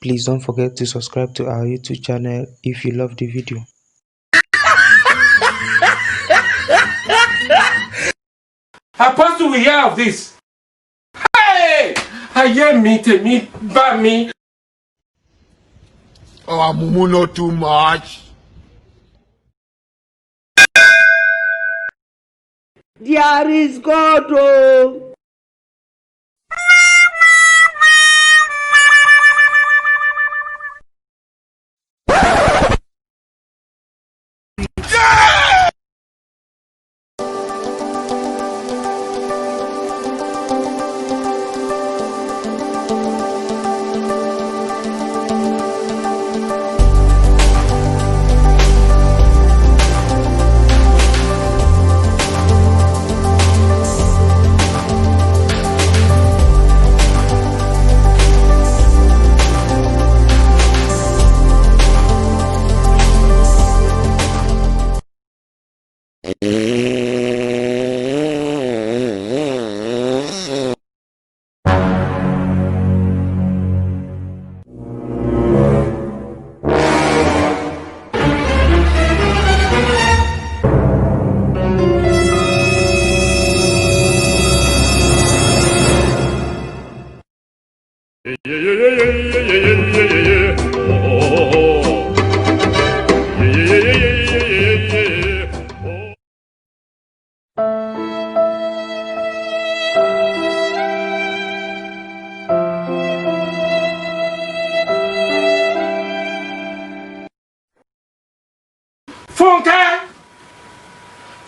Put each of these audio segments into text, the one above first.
Please don't forget to subscribe to our YouTube channel if you love the video. Apostle will hear of this. Hey! I hear me, by me. Oh, Mumu, not too much. There is God, oh.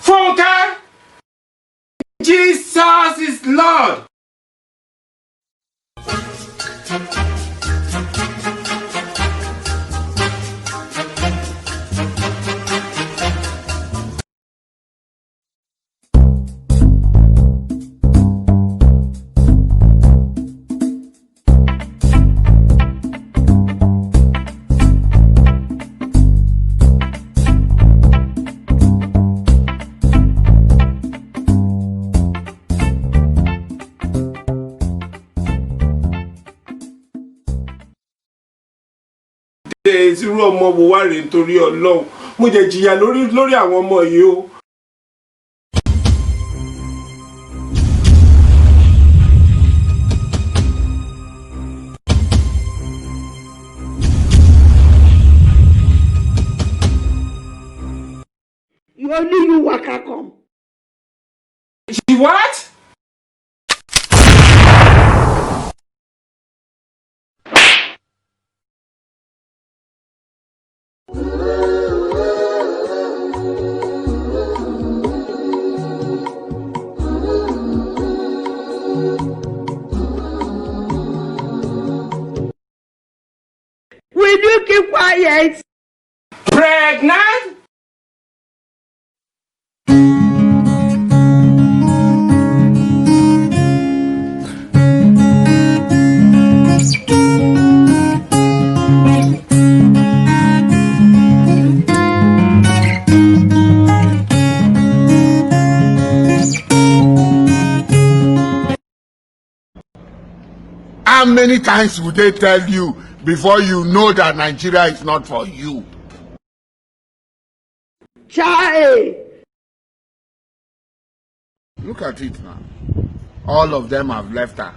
Funke! Jesus is Lord! Irú ọmọ wo wá rèé nítorí Ọlọ́run mo jẹ jìyà lórí àwọn ọmọ yìí o. You only you waka come. She what? Will you keep quiet? Pregnant? How many times would they tell you before you know that Nigeria is not for you? Chai! Look at it now. All of them have left her.